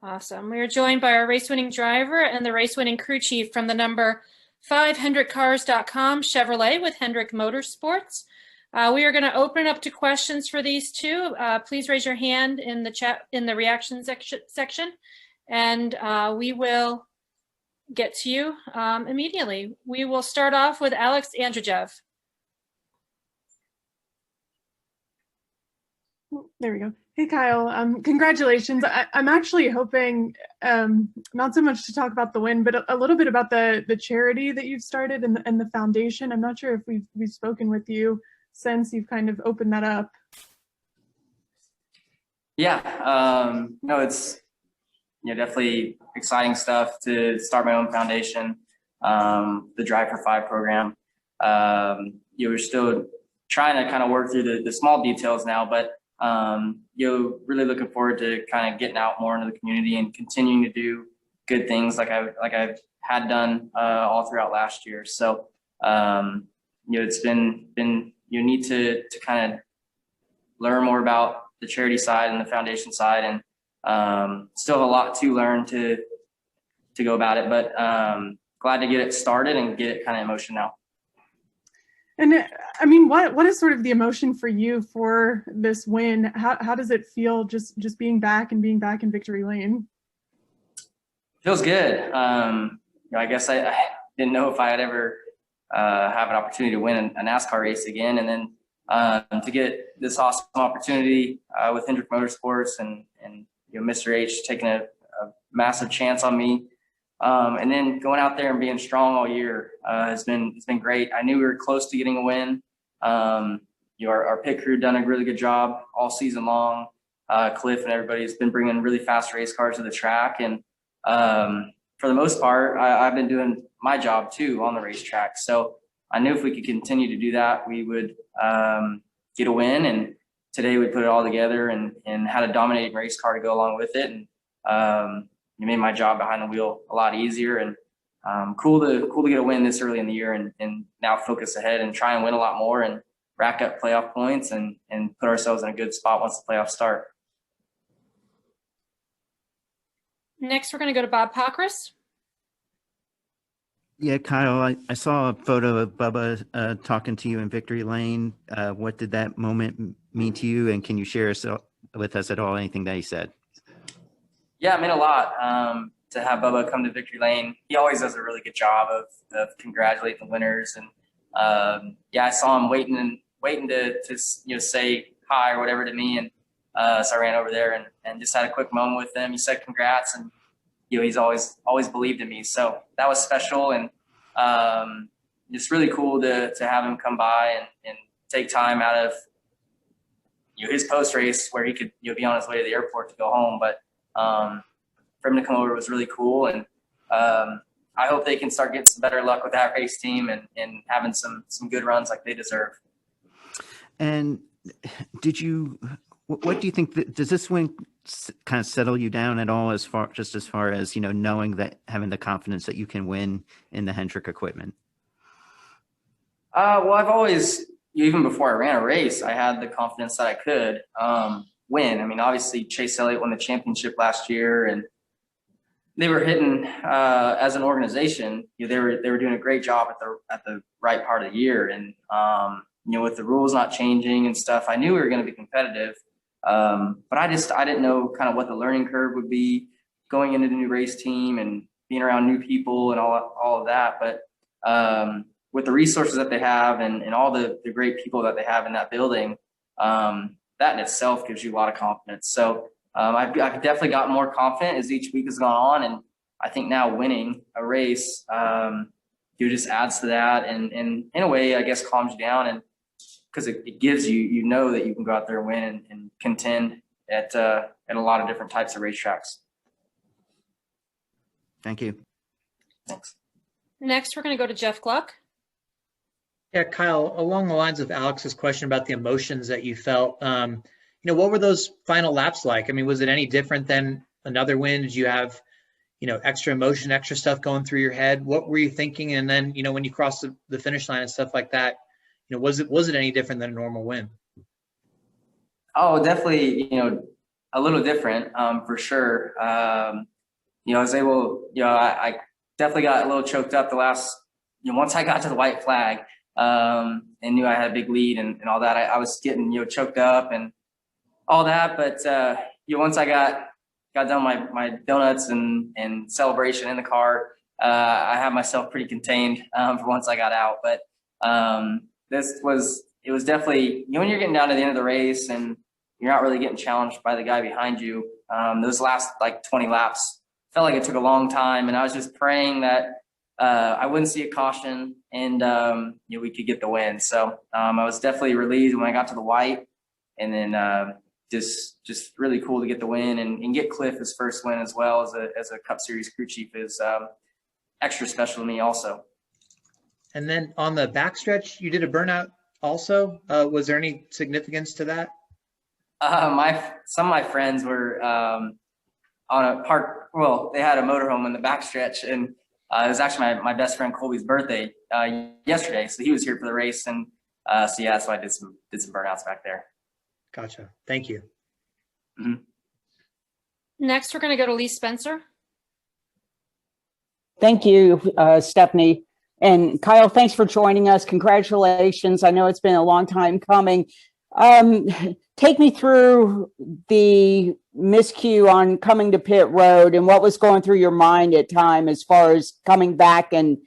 Awesome. We are joined by our race-winning driver and the race-winning crew chief from the number 5 HendrickCars.com Chevrolet with Hendrick Motorsports. We are going to open it up to questions for these two. Please raise your hand in the chat in the reaction section, and we will get to you immediately. We will start off with Alex Andrzejewicz. There we go. Hey, Kyle. Congratulations. I'm actually hoping not so much to talk about the win, but a little bit about the charity that you've started and the foundation. I'm not sure if we've spoken with you since you've kind of opened that up. Yeah. No, it's definitely exciting stuff to start my own foundation. The Drive for Five program. We're still trying to kind of work through the small details now, but really looking forward to kind of getting out more into the community and continuing to do good things like I've had done all throughout last year. So it's been neat to kind of learn more about the charity side and the foundation side, and still have a lot to learn to go about it, but glad to get it started and get it kind of in motion now. And I mean, what is sort of the emotion for you for this win? How does it feel just being back in victory lane? Feels good. I guess I didn't know if I had ever have an opportunity to win a NASCAR race again, and then to get this awesome opportunity with Hendrick Motorsports and Mr. H taking a massive chance on me. And then going out there and being strong all year has been great. I knew we were close to getting a win. Our pit crew done a really good job all season long. Cliff and everybody's been bringing really fast race cars to the track, and for the most part, I've been doing my job too on the racetrack. So I knew if we could continue to do that, we would get a win. And today we put it all together and had a dominating race car to go along with it. And you made my job behind the wheel a lot easier, and cool to get a win this early in the year and now focus ahead and try and win a lot more and rack up playoff points and put ourselves in a good spot once the playoffs start. Next, we're going to go to Bob Pockrass. Yeah, Kyle, I saw a photo of Bubba talking to you in Victory Lane. What did that moment mean to you? And can you share with us at all anything that he said? Yeah, it meant a lot to have Bubba come to Victory Lane. He always does a really good job of congratulating the winners. And I saw him waiting to say hi or whatever to me. And so I ran over there and just had a quick moment with him. He said congrats, and he's always believed in me. So that was special, and just really cool to have him come by and take time out of his post race where he could be on his way to the airport to go home. But for him to come over was really cool, and I hope they can start getting some better luck with that race team and having some good runs like they deserve. And what do you think, does this win kind of settle you down at all as far as knowing that, having the confidence that you can win in the Hendrick equipment? Well, I've always, even before I ran a race, I had the confidence that I could win. I mean, obviously Chase Elliott won the championship last year, and they were hitting as an organization. They were doing a great job at the right part of the year, and with the rules not changing and stuff, I knew we were going to be competitive. But I didn't know kind of what the learning curve would be going into the new race team and being around new people and all of that. But with the resources that they have and all the great people that they have in that building, that in itself gives you a lot of confidence. So I've definitely gotten more confident as each week has gone on. And I think now winning a race, just adds to that and in a way, I guess, calms you down, and because it gives you that you can go out there and win and contend at a lot of different types of racetracks. Thank you. Thanks. Next, we're going to go to Jeff Gluck. Yeah, Kyle, along the lines of Alex's question about the emotions that you felt, what were those final laps like? I mean, was it any different than another win? Did you have, extra emotion, extra stuff going through your head? What were you thinking? And then, when you crossed the finish line and stuff like that, was it any different than a normal win? Oh, definitely. a little different, for sure. I was able, I definitely got a little choked up the last, once I got to the white flag, and knew I had a big lead and all that, I was getting, choked up and all that. But, once I got done my donuts and celebration in the car, I had myself pretty contained, for once I got out. But, it was definitely, when you're getting down to the end of the race and you're not really getting challenged by the guy behind you, those last like 20 laps felt like it took a long time. And I was just praying that I wouldn't see a caution and we could get the win. So I was definitely relieved when I got to the white, and then just really cool to get the win and get Cliff his first win as well as a Cup Series crew chief is extra special to me also. And then on the backstretch, you did a burnout also. Was there any significance to that? Some of my friends were on a park. Well, they had a motorhome in the backstretch, and it was actually my best friend Colby's birthday yesterday, so he was here for the race, and so yeah, that's why I did some burnouts back there. Gotcha. Thank you. Mm-hmm. Next, we're going to go to Lee Spencer. Thank you, Stephanie. And Kyle, thanks for joining us. Congratulations. I know it's been a long time coming. Take me through the miscue on coming to pit road and what was going through your mind at time as far as coming back and,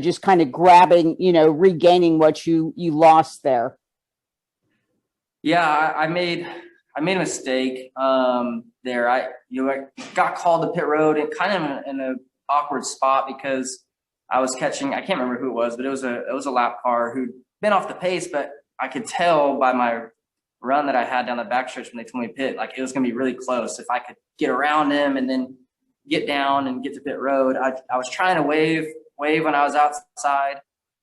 just kind of grabbing, regaining what you lost there. Yeah, I made a mistake there. I got called to pit road and kind of in an awkward spot because I was catching, I can't remember who it was, but it was a lap car who'd been off the pace, but I could tell by my run that I had down the backstretch when they told me to pit, like it was going to be really close. If I could get around him and then get down and get to pit road, I was trying to wave when I was outside,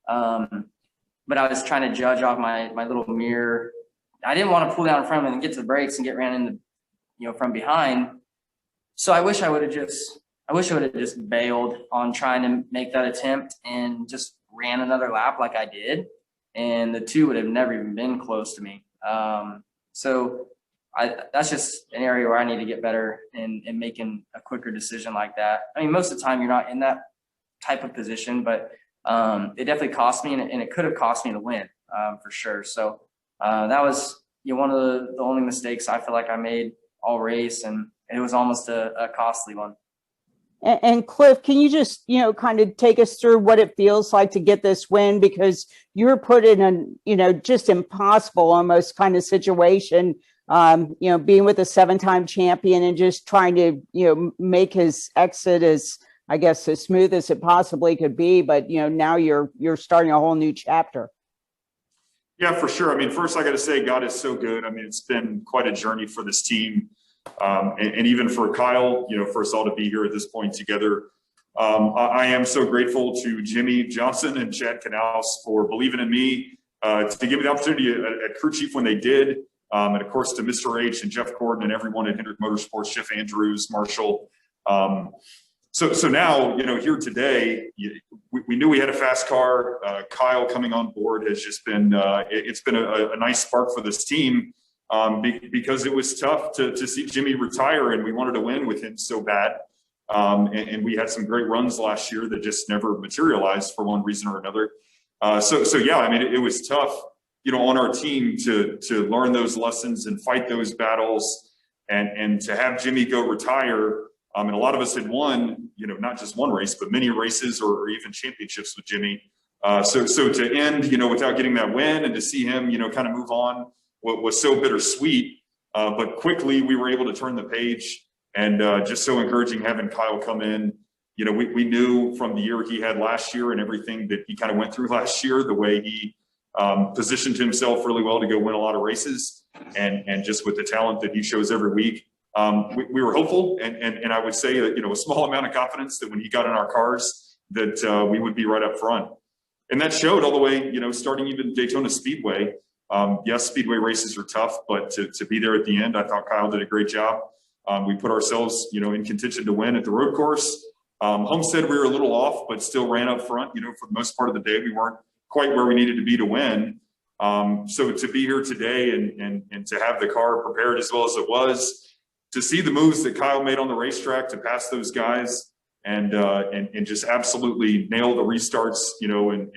but I was trying to judge off my little mirror. I didn't want to pull down in front of him and get to the brakes and get ran into, from behind. So I wish I would have just bailed on trying to make that attempt and just ran another lap like I did. And the two would have never even been close to me. So that's just an area where I need to get better in making a quicker decision like that. I mean, most of the time you're not in that type of position, but it definitely cost me, and it could have cost me the win for sure. So that was one of the only mistakes I feel like I made all race, and it was almost a costly one. And Cliff, can you just, kind of take us through what it feels like to get this win? Because you were put in an, just impossible almost kind of situation, being with a 7-time champion and just trying to, make his exit as, I guess, as smooth as it possibly could be. But, now you're starting a whole new chapter. Yeah, for sure. I mean, first I got to say, God is so good. I mean, it's been quite a journey for this team. And even for Kyle, for us all to be here at this point together. I am so grateful to Jimmy Johnson and Chad Canals for believing in me, to give me the opportunity at crew chief when they did. And of course to Mr. H and Jeff Gordon and everyone at Hendrick Motorsports, Jeff Andrews, Marshall. So now, here today, we knew we had a fast car. Kyle coming on board has just been, it's been a nice spark for this team. Because it was tough to see Jimmy retire, and we wanted to win with him so bad. And we had some great runs last year that just never materialized for one reason or another. So yeah, I mean, it was tough, on our team to learn those lessons and fight those battles, and to have Jimmy go retire. And a lot of us had won, not just one race, but many races or even championships with Jimmy. So to end, without getting that win, and to see him, kind of move on, was so bittersweet, but quickly we were able to turn the page, and just so encouraging having Kyle come in. We knew from the year he had last year and everything that he kind of went through last year, the way he positioned himself really well to go win a lot of races, and just with the talent that he shows every week, we were hopeful, and I would say that, a small amount of confidence that when he got in our cars that we would be right up front. And that showed all the way, starting even Daytona Speedway. Yes, Speedway races are tough, but to be there at the end, I thought Kyle did a great job. We put ourselves, in contention to win at the road course. Homestead, we were a little off, but still ran up front. For the most part of the day, we weren't quite where we needed to be to win. So to be here today and to have the car prepared as well as it was, to see the moves that Kyle made on the racetrack to pass those guys and just absolutely nail the restarts, and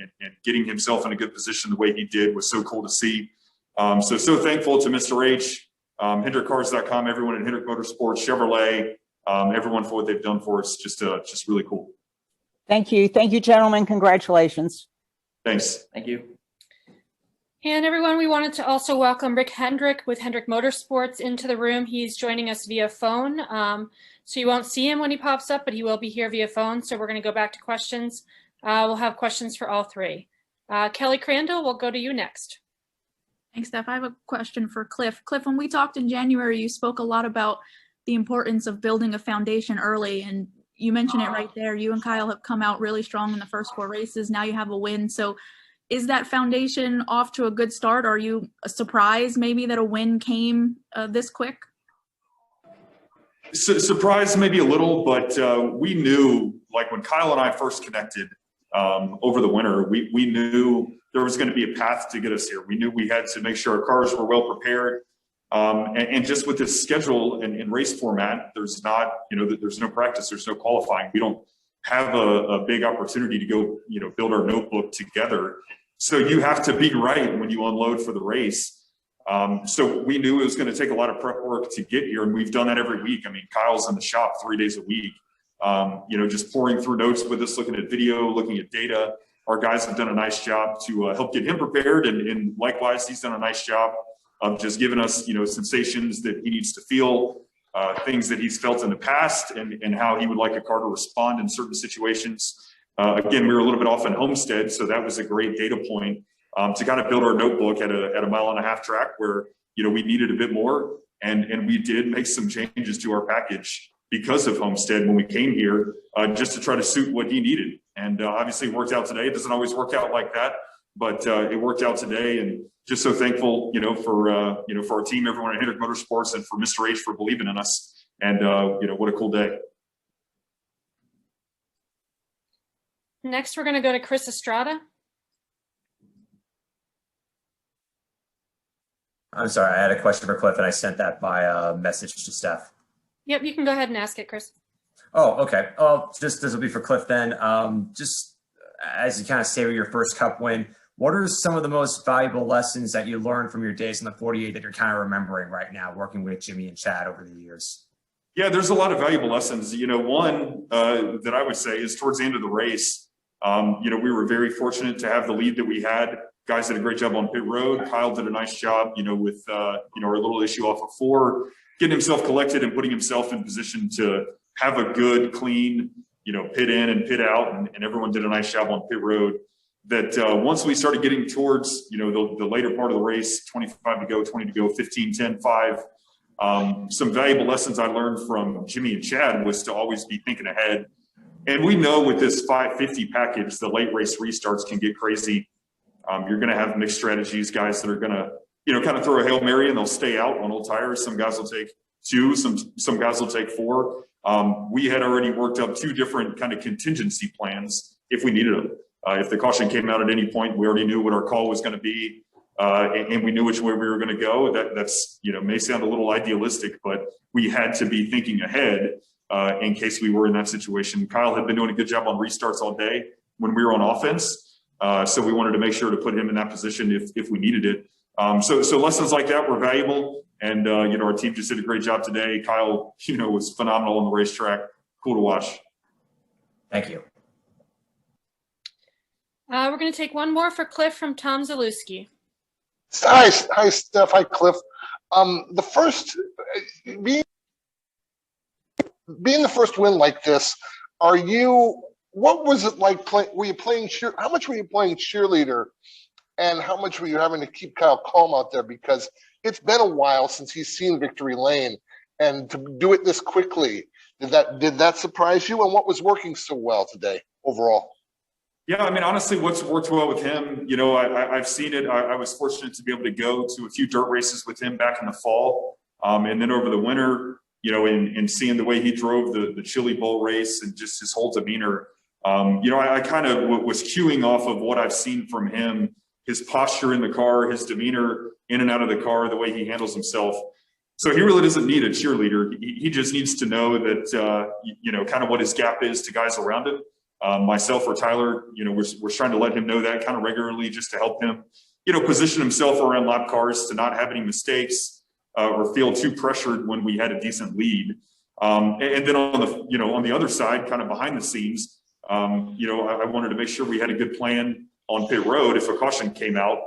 getting himself in a good position the way he did was so cool to see. So thankful to Mr. H, HendrickCars.com, everyone at Hendrick Motorsports, Chevrolet, everyone for what they've done for us. Just really cool. Thank you. Thank you, gentlemen. Congratulations. Thanks. Thank you. And everyone, we wanted to also welcome Rick Hendrick with Hendrick Motorsports into the room. He's joining us via phone. So you won't see him when he pops up, but he will be here via phone. So we're going to go back to questions. We'll have questions for all three. Kelly Crandall, we'll go to you next. Thanks, Steph. I have a question for Cliff. Cliff, when we talked in January, you spoke a lot about the importance of building a foundation early, and you mentioned it right there. You and Kyle have come out really strong in the first 4 races. Now you have a win. So is that foundation off to a good start? Are you surprised maybe that a win came this quick? Surprised maybe a little, but we knew, like when Kyle and I first connected over the winter, we knew there was going to be a path to get us here. We knew we had to make sure our cars were well prepared. And just with this schedule and race format, there's not, there's no practice, there's no qualifying. We don't have a big opportunity to go, build our notebook together. So you have to be right when you unload for the race. So we knew it was going to take a lot of prep work to get here, and we've done that every week. I mean, Kyle's in the shop 3 days a week, just pouring through notes with us, looking at video, looking at data. Our guys have done a nice job to help get him prepared, and likewise, he's done a nice job of just giving us, sensations that he needs to feel, things that he's felt in the past, and how he would like a car to respond in certain situations. Again, we were a little bit off in Homestead, so that was a great data point to kind of build our notebook at a 1.5 mile track where, we needed a bit more. And we did make some changes to our package because of Homestead when we came here, just to try to suit what he needed. And obviously it worked out today. It doesn't always work out like that, but it worked out today. And just so thankful, for our team, everyone at Hendrick Motorsports, and for Mr. H for believing in us. And, what a cool day. Next, we're going to go to Chris Estrada. I'm sorry, I had a question for Cliff, and I sent that by message to Steph. Yep, you can go ahead and ask it, Chris. Oh, okay. Just this will be for Cliff then. Just as you kind of savor your first Cup win, what are some of the most valuable lessons that you learned from your days in the 48 that you're kind of remembering right now, working with Jimmy and Chad over the years? Yeah, there's a lot of valuable lessons. One that I would say is towards the end of the race, we were very fortunate to have the lead that we had. Guys did a great job on pit road. Kyle did a nice job, with, our little issue off of 4, getting himself collected and putting himself in position to have a good, clean, pit in and pit out. And everyone did a nice job on pit road. That once we started getting towards, the later part of the race, 25 to go, 20 to go, 15, 10, 5, some valuable lessons I learned from Jimmy and Chad was to always be thinking ahead. And we know with this 550 package, the late race restarts can get crazy. You're going to have mixed strategies, guys that are going to, kind of throw a Hail Mary and they'll stay out on old tires. Some guys will take 2, some guys will take 4. We had already worked up 2 different kind of contingency plans if we needed them. If the caution came out at any point, we already knew what our call was going to be, and we knew which way we were going to go. That's may sound a little idealistic, but we had to be thinking ahead in case we were in that situation. Kyle had been doing a good job on restarts all day when we were on offense. So we wanted to make sure to put him in that position if we needed it. So lessons like that were valuable. And, our team just did a great job today. Kyle, was phenomenal on the racetrack. Cool to watch. Thank you. We're going to take one more for Cliff from Tom Zalewski. Hi, Steph. Hi, Cliff. The first, being the first win like this, what was it like were you playing how much were you playing cheerleader, and how much were you having to keep Kyle calm out there? Because it's been a while since he's seen victory lane, and to do it this quickly, did that surprise you? And what was working so well today overall? Yeah, I mean, honestly, what's worked well with him, I've seen it. I was fortunate to be able to go to a few dirt races with him back in the fall, and then over the winter, and seeing the way he drove the Chili Bowl race and just his whole demeanor. I kind of was cueing off of what I've seen from him his posture in the car, his demeanor in and out of the car, the way he handles himself. So he really doesn't need a cheerleader. He just needs to know that, you know, kind of what his gap is to guys around him. Myself or Tyler, you know, we're trying to let him know that kind of regularly, just to help him, you know, position himself around lap cars to not have any mistakes or feel too pressured when we had a decent lead. And then on the, you know, on the other side, kind of behind the scenes, you know, I wanted to make sure we had a good plan on pit road if a caution came out,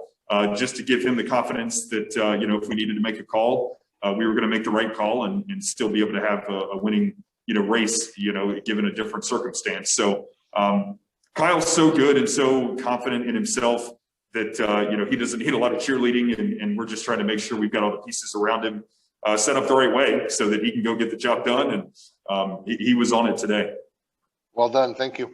just to give him the confidence that, you know, if we needed to make a call, we were going to make the right call and still be able to have a winning, you know, race, you know, given a different circumstance. So Kyle's so good and so confident in himself that, you know, he doesn't need a lot of cheerleading, and we're just trying to make sure we've got all the pieces around him set up the right way so that he can go get the job done. And he was on it today. Well done. Thank you.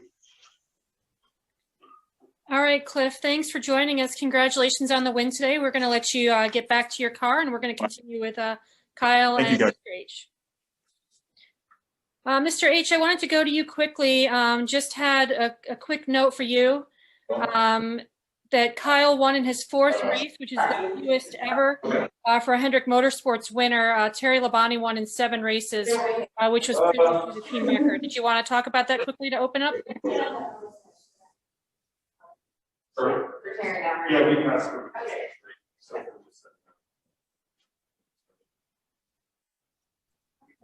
All right, Cliff, thanks for joining us. Congratulations on the win today. We're going to let you get back to your car, and we're going to continue with Kyle Thank and you, guys. Mr. H. Mr. H, I wanted to go to you quickly. Just had a quick note for you that Kyle won in his 4th race, which is the fewest ever for a Hendrick Motorsports winner. Terry Labonte won in 7 races, which was previously the team record. Did you want to talk about that quickly to open up? Yeah, we can ask her.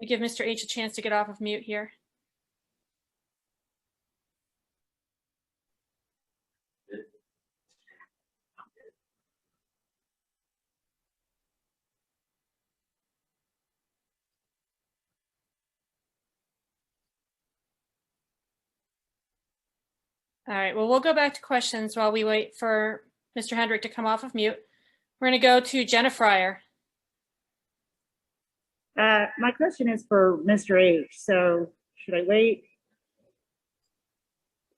We give Mr. H a chance to get off of mute here. All right, well, we'll go back to questions while we wait for Mr. Hendrick to come off of mute. We're going to go to Jenna Fryer. My question is for Mr. H. So should I wait?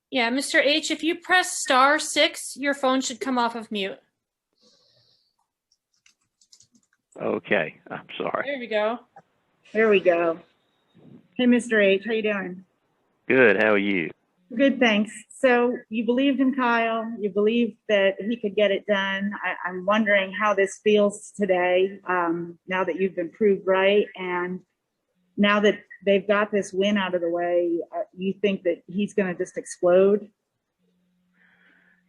Yeah, Mr. H, if you press *6, your phone should come off of mute. Okay, I'm sorry. There we go. There we go. Hey, Mr. H, how you doing? Good, how are you? Good, thanks. So you believed in Kyle. You believed that he could get it done. I'm wondering how this feels today, now that you've been proved right, and now that they've got this win out of the way. You think that he's going to just explode?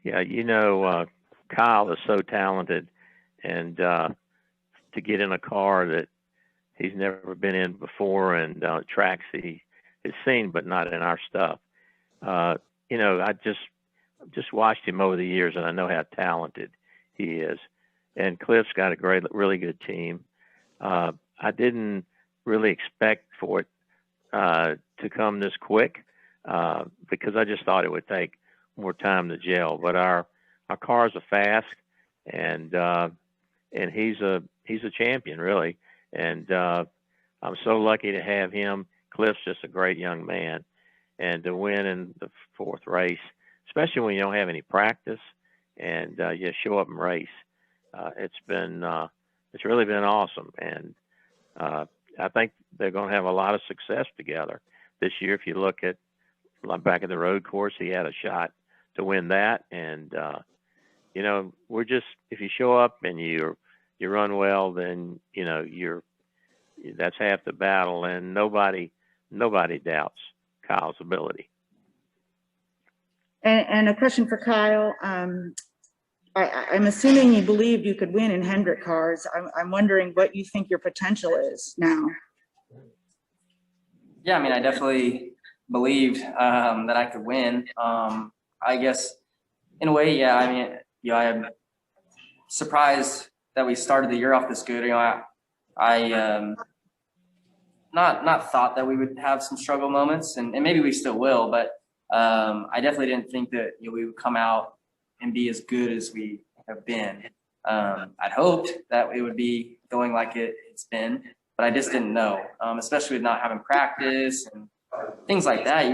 Yeah, you know, Kyle is so talented, and to get in a car that he's never been in before, and tracks he has seen, but not in our stuff. You know, I just watched him over the years, and I know how talented he is. And Cliff's got a really good team. I didn't really expect for it to come this quick because I just thought it would take more time to gel. But our cars are fast, and he's a champion, really. And I'm so lucky to have him. Cliff's just a great young man. And to win in the 4th race, especially when you don't have any practice and you show up and race, it's really been awesome. And I think they're going to have a lot of success together this year. If you look at back at the road course, he had a shot to win that. And you know, if you show up and you run well, then you know that's half the battle, and nobody doubts Kyle's ability. And a question for Kyle. I'm assuming you believed you could win in Hendrick cars. I'm wondering what you think your potential is now. Yeah, I mean, I definitely believed that I could win. I guess in a way, yeah. I mean, you know, I'm surprised that we started the year off this good. You know, I not thought that we would have some struggle moments, and maybe we still will, but I definitely didn't think that, you know, we would come out and be as good as we have been. I'd hoped that it would be going like it's been, but I just didn't know, especially with not having practice and things like that.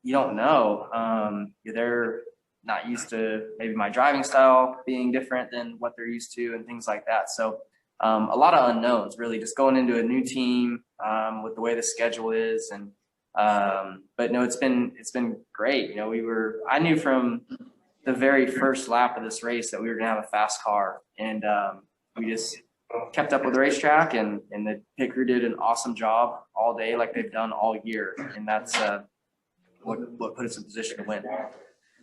You don't know. They're not used to maybe my driving style being different than what they're used to and things like that. So a lot of unknowns, really, just going into a new team with the way the schedule is. And but no, it's been great. You know, I knew from the very first lap of this race that we were going to have a fast car. And we just kept up with the racetrack, and the pit crew did an awesome job all day, like they've done all year. And that's what put us in position to win.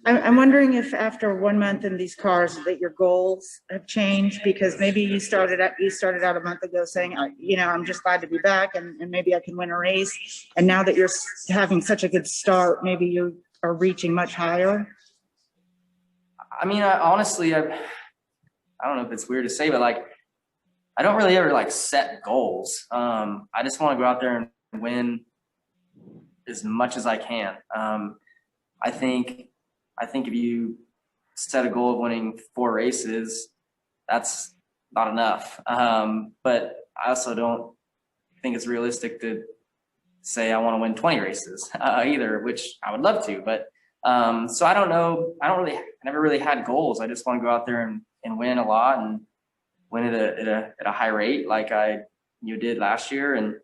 I'm wondering if after 1 month in these cars that your goals have changed, because maybe you started out a month ago saying, I'm just glad to be back and maybe I can win a race. And now that you're having such a good start, maybe you are reaching much higher. I mean, honestly, I don't know if it's weird to say, but like, I don't really ever like set goals. I just want to go out there and win as much as I can. I think if you set a goal of winning 4 races, that's not enough. But I also don't think it's realistic to say I want to win 20 races either, which I would love to. But so I don't know. I never really had goals. I just want to go out there and win a lot and win at a high rate like I did last year, and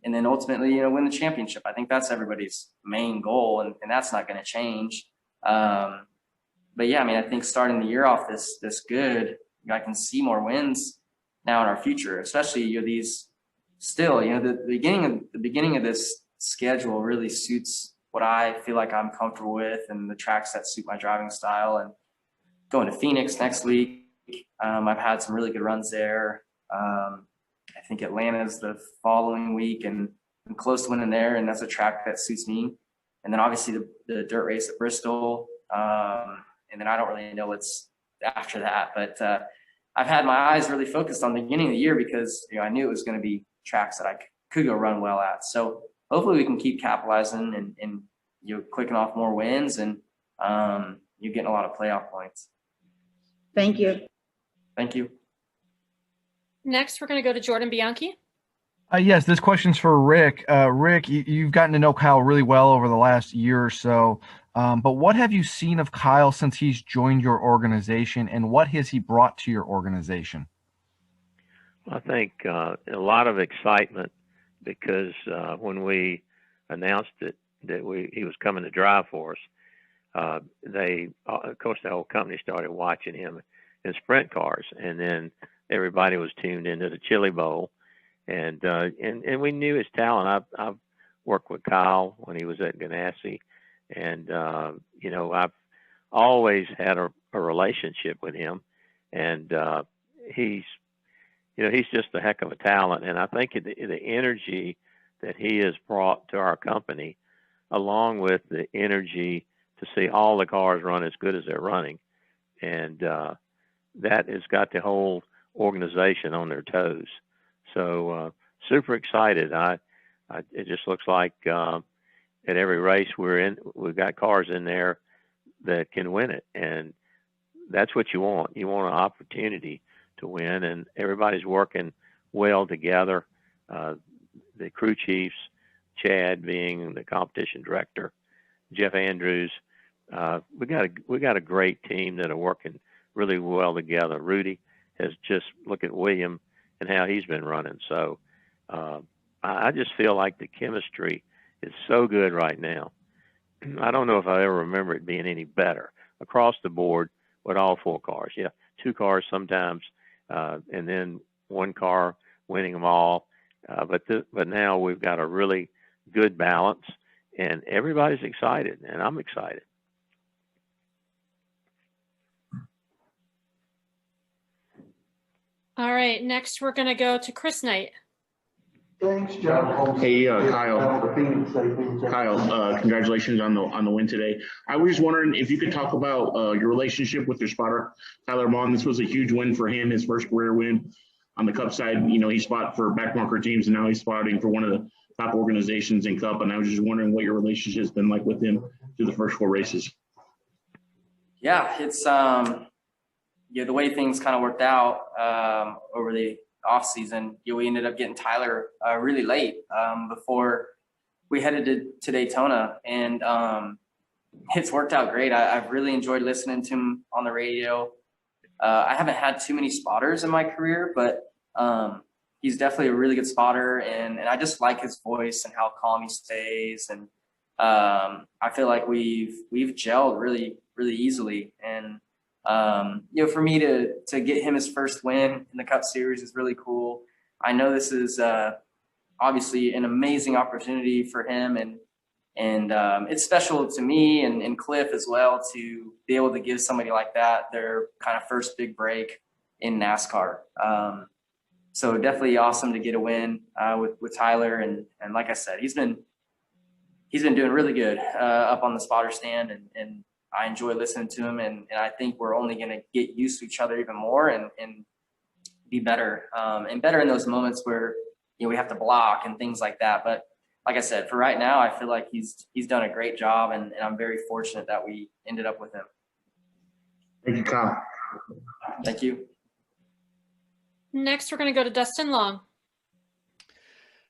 then ultimately win the championship. I think that's everybody's main goal, and that's not going to change. But yeah, I mean, I think starting the year off this good, I can see more wins now in our future, especially these still, the beginning of this schedule really suits what I feel like I'm comfortable with and the tracks that suit my driving style. And going to Phoenix next week, I've had some really good runs there. I think Atlanta's the following week, and I'm close to winning there, and that's a track that suits me. And then obviously the dirt race at Bristol. And then I don't really know what's after that, but I've had my eyes really focused on the beginning of the year because I knew it was going to be tracks that I could go run well at. So hopefully we can keep capitalizing and clicking off more wins, and you're getting a lot of playoff points. Thank you. Thank you. Next, we're going to go to Jordan Bianchi. Yes, this question's for Rick. Rick, you've gotten to know Kyle really well over the last year or so, but what have you seen of Kyle since he's joined your organization, and what has he brought to your organization? I think a lot of excitement because when we announced it that he was coming to drive for us, of course, the whole company started watching him in sprint cars, and then everybody was tuned into the Chili Bowl. And we knew his talent. I've worked with Kyle when he was at Ganassi, and I've always had a relationship with him, and he's just a heck of a talent. And I think the energy that he has brought to our company, along with the energy to see all the cars run as good as they're running, and that has got the whole organization on their toes. So super excited. It just looks like at every race we're in, we've got cars in there that can win it, and that's what you want. You want an opportunity to win, and everybody's working well together. The crew chiefs, Chad being the competition director, Jeff Andrews. We got a great team that are working really well together. Rudy has just look at William and how he's been running. So I just feel like the chemistry is so good right now. I don't know if I ever remember it being any better across the board with all 4 cars. Yeah, 2 cars sometimes, and then 1 car winning them all. But now we've got a really good balance, and everybody's excited, and I'm excited. All right, next we're going to go to Chris Knight. Thanks, John. Hey, Kyle. Kyle, congratulations on the win today. I was just wondering if you could talk about your relationship with your spotter, Tyler Vaughn. This was a huge win for him, his first career win on the Cup side. He spotted for backmarker teams, and now he's spotting for one of the top organizations in Cup. And I was just wondering what your relationship's been like with him through the first 4 races. Yeah, it's the way things kind of worked out over the off season. We ended up getting Tyler really late before we headed to Daytona, and it's worked out great. I've really enjoyed listening to him on the radio. I haven't had too many spotters in my career, but he's definitely a really good spotter, and I just like his voice and how calm he stays. And I feel like we've gelled really really easily. And, for me to get him his first win in the Cup Series is really cool. I know this is obviously an amazing opportunity for him, and it's special to me and Cliff as well to be able to give somebody like that their kind of first big break in NASCAR. So definitely awesome to get a win with Tyler, and like I said, he's been doing really good up on the spotter stand, and I enjoy listening to him, and I think we're only going to get used to each other even more and be better and better in those moments where we have to block and things like that. But like I said, for right now, I feel like he's done a great job, and I'm very fortunate that we ended up with him. Thank you, Kyle. Thank you. Next, we're going to go to Dustin Long.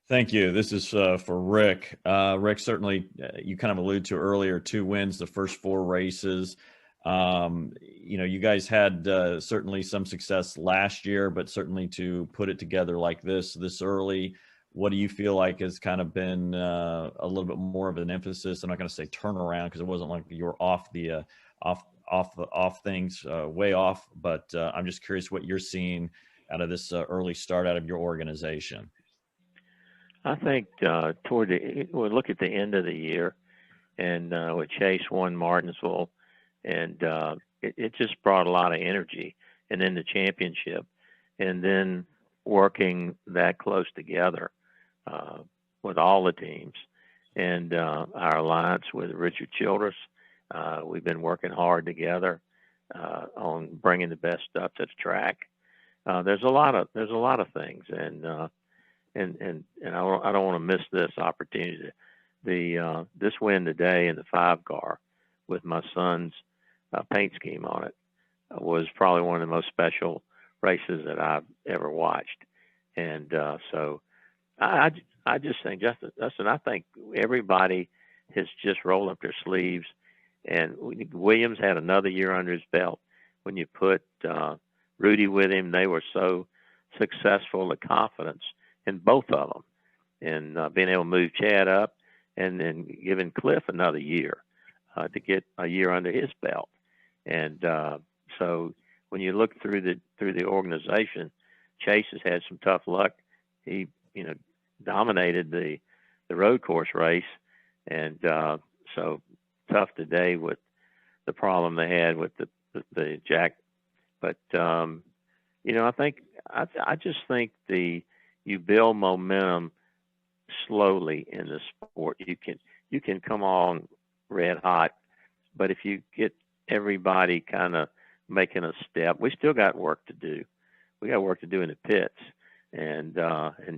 Thank you. This is for Rick. Rick, certainly you kind of alluded to earlier, 2 wins the first 4 races. You guys had certainly some success last year, but certainly to put it together like this early, what do you feel like has kind of been a little bit more of an emphasis? I'm not going to say turnaround because it wasn't like you were off the off things way off, but I'm just curious what you're seeing out of this early start out of your organization. I think we'll look at the end of the year, and with Chase won Martinsville, and it just brought a lot of energy, and then the championship, and then working that close together with all the teams, and our alliance with Richard Childress. We've been working hard together on bringing the best stuff to the track. There's a lot of things, and I don't want to miss this opportunity. This win today in the 5-car with my son's paint scheme on it was probably one of the most special races that I've ever watched. And so I just think, Justin, I think everybody has just rolled up their sleeves. And Williams had another year under his belt. When you put Rudy with him, they were so successful, the confidence in both of them, and being able to move Chad up, and then giving Cliff another year to get a year under his belt. And so when you look through the organization, Chase has had some tough luck. He dominated the road course race, and so tough today with the problem they had with the jack. But I just think you build momentum slowly in the sport. You can come on red hot, but if you get everybody kind of making a step, we still got work to do. We got work to do in the pits, and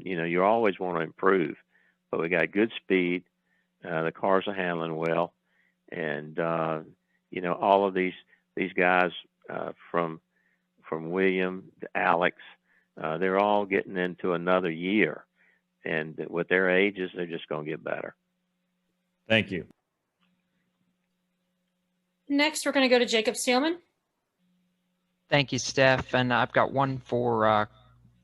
you always want to improve, but we got good speed. The cars are handling well, and all of these guys from William to Alex, they're all getting into another year, and with their ages, they're just going to get better. Thank you. Next, we're going to go to Jacob Steelman. Thank you, Steph. And I've got one for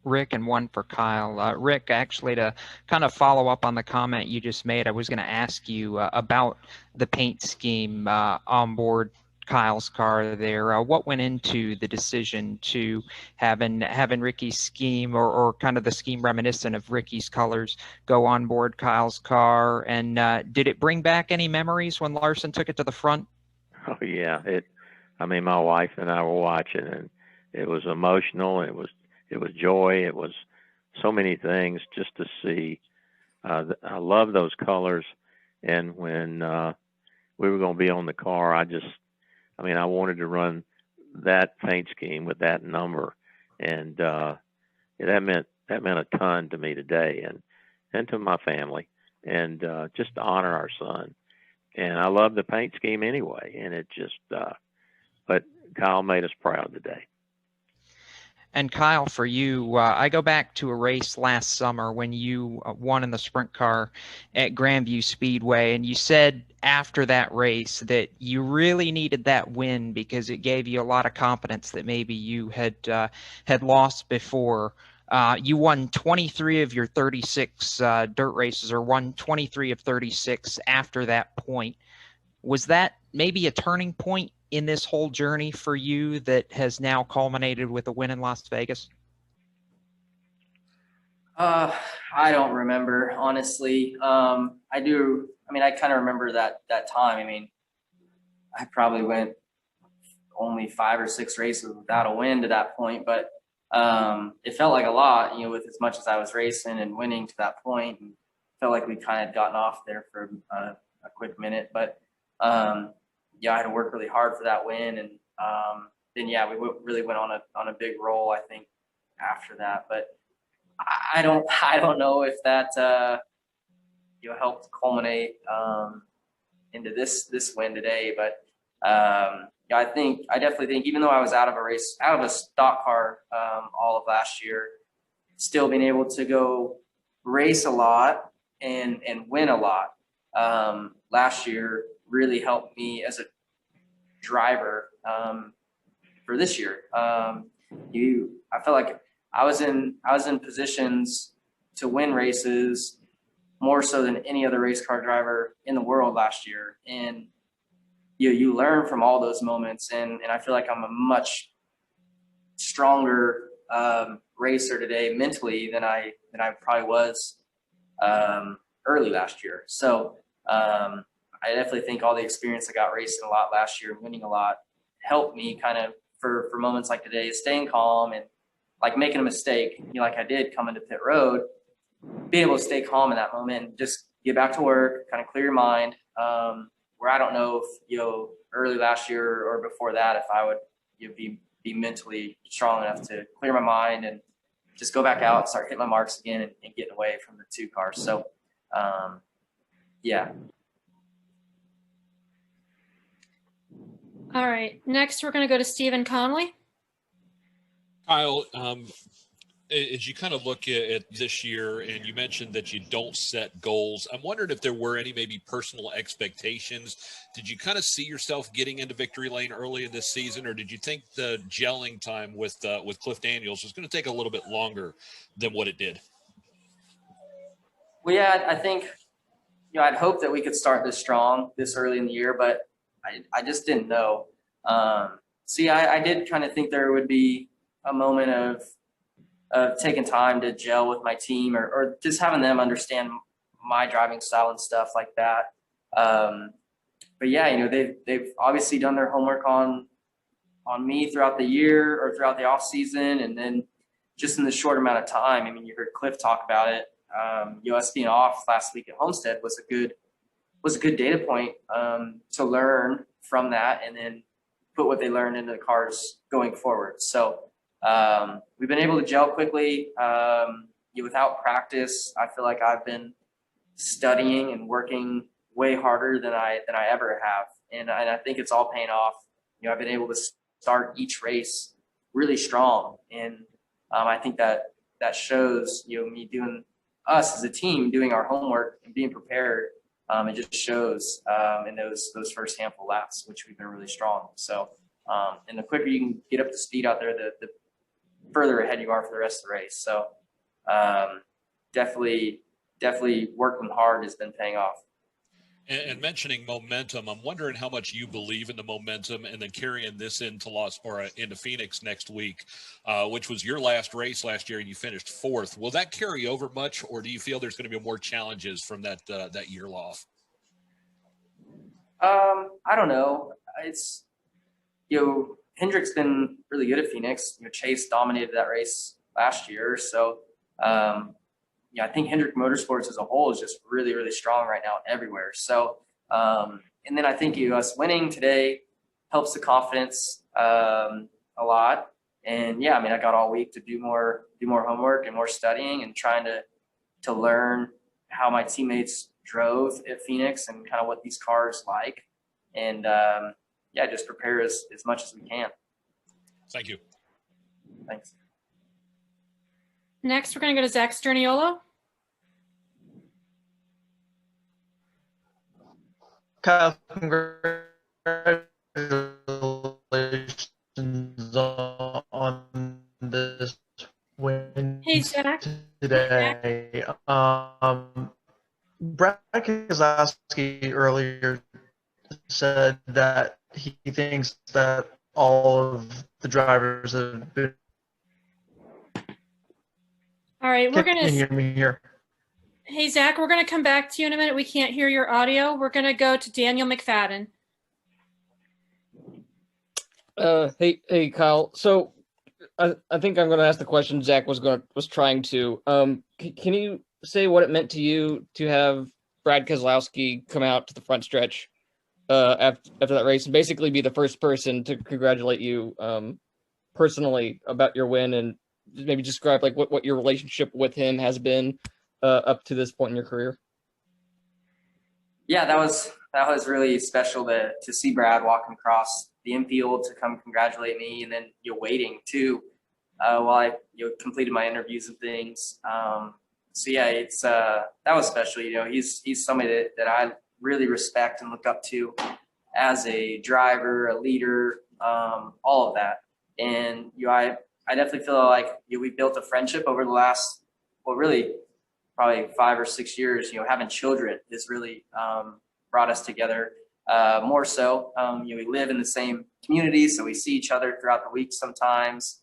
Rick and one for Kyle. Rick, actually, to kind of follow up on the comment you just made, I was going to ask you about the paint scheme on board Kyle's car there. What went into the decision to having Ricky's scheme or kind of the scheme reminiscent of Ricky's colors go on board Kyle's car? And did it bring back any memories when Larson took it to the front? Oh yeah, my wife and I were watching, and it was emotional. It was joy. It was so many things just to see. I love those colors, and when we were going to be on the car, I wanted to run that paint scheme with that number, and that meant a ton to me today, and to my family, and just to honor our son. And I love the paint scheme anyway, and it just but Kyle made us proud today. And Kyle, for you, I go back to a race last summer when you won in the sprint car at Grandview Speedway, and you said after that race that you really needed that win because it gave you a lot of confidence that maybe you had lost before. You won 23 of your 36 dirt races, or won 23 of 36 after that point. Was that maybe a turning point in this whole journey for you that has now culminated with a win in Las Vegas? I don't remember, honestly. I do. I mean, I kind of remember that time. I mean, I probably went only 5 or 6 races without a win to that point, but it felt like a lot, you know, with as much as I was racing and winning to that point, and felt like we kind of gotten off there for a quick minute. But yeah, I had to work really hard for that win, and then yeah, we really went on a big roll, I think, after that. But I don't know if that you know, helped culminate into this win today. But yeah, I definitely think, even though I was out of a stock car all of last year, still being able to go race a lot and win a lot last year really helped me as a driver for this year. I felt like I was in positions to win races more so than any other race car driver in the world last year. And you learn from all those moments. And I feel like I'm a much stronger racer today mentally than I probably was early last year. So I definitely think all the experience I got racing a lot last year and winning a lot helped me kind of for moments like today, staying calm and like making a mistake, you know, like I did coming to pit road, being able to stay calm in that moment and just get back to work, kind of clear your mind. Where I don't know if, you know, early last year or before that, if I would, you know, be mentally strong enough to clear my mind and just go back out and start hitting my marks again and getting away from the 2 cars. So, yeah. All right. Next, we're going to go to Stephen Conley. Kyle, as you kind of look at this year, and you mentioned that you don't set goals, I'm wondering if there were any maybe personal expectations. Did you kind of see yourself getting into victory lane early in this season, or did you think the gelling time with Cliff Daniels was going to take a little bit longer than what it did? Well, yeah, I think, you know, I'd hoped that we could start this strong this early in the year, but I just didn't know. See, I did kind of think there would be a moment of taking time to gel with my team or just having them understand my driving style and stuff like that. But yeah, you know, they've obviously done their homework on me throughout the year or throughout the off season. And then just in the short amount of time, I mean, you heard Cliff talk about it. You know, us being off last week at Homestead was a good data point to learn from that and then put what they learned into the cars going forward. So we've been able to gel quickly. Without practice, I feel like I've been studying and working way harder than I ever have, and I think it's all paying off. You know, I've been able to start each race really strong, and I think that shows, you know, us as a team doing our homework and being prepared. It just shows in those first handful of laps, which we've been really strong. So, and the quicker you can get up to speed out there, the further ahead you are for the rest of the race. So definitely working hard has been paying off. And mentioning momentum, I'm wondering how much you believe in the momentum and then carrying this into into Phoenix next week, which was your last race last year and you finished 4th. Will that carry over much, or do you feel there's going to be more challenges from that year off? I don't know. It's, you know, Hendrick's been really good at Phoenix. You know, Chase dominated that race last year. So, yeah, I think Hendrick Motorsports as a whole is just really, really strong right now everywhere. So, and then I think us winning today helps the confidence a lot. And yeah, I mean, I got all week to do more homework and more studying and trying to learn how my teammates drove at Phoenix and kind of what these cars like. And yeah, just prepare as much as we can. Thank you. Thanks. Next, we're going to go to Zach Sturniolo. Kyle, congratulations on this win today. Brad Keselowski earlier said that he thinks that all of the drivers have been. All right, we're Can you gonna. hear me here? Hey Zach, we're gonna come back to you in a minute. We can't hear your audio. We're gonna go to Daniel McFadden. Hey, Kyle. So I think I'm going to ask the question Zach was trying to. Can you say what it meant to you to have Brad Keselowski come out to the front stretch after that race and basically be the first person to congratulate you personally about your win, and maybe describe like what your relationship with him has been up to this point in your career? Yeah, that was really special to see Brad walking across the infield to come congratulate me, and then waiting too while I completed my interviews and things. So yeah, it's that was special. He's somebody that I really respect and look up to as a driver, a leader, all of that. And I definitely feel like we built a friendship over the last, well, really probably 5 or 6 years. Having children has really brought us together more so. We live in the same community, so we see each other throughout the week sometimes.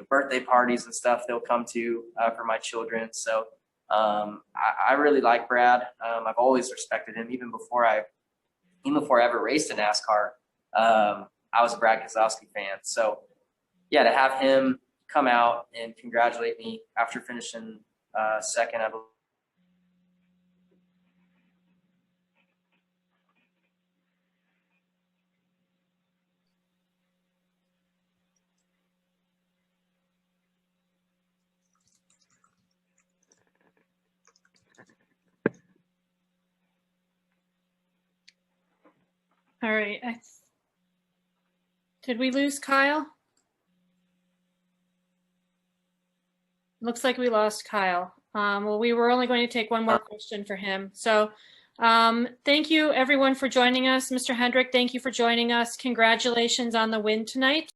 Birthday parties and stuff they'll come to for my children. So I really like Brad. I've always respected him, even before I ever raced in NASCAR. I was a Brad Keselowski fan. So yeah, to have him come out and congratulate me after finishing second, I believe. All right. Did we lose Kyle? Looks like we lost Kyle. Well, we were only going to take one more question for him. So thank you everyone for joining us. Mr. Hendrick, thank you for joining us. Congratulations on the win tonight.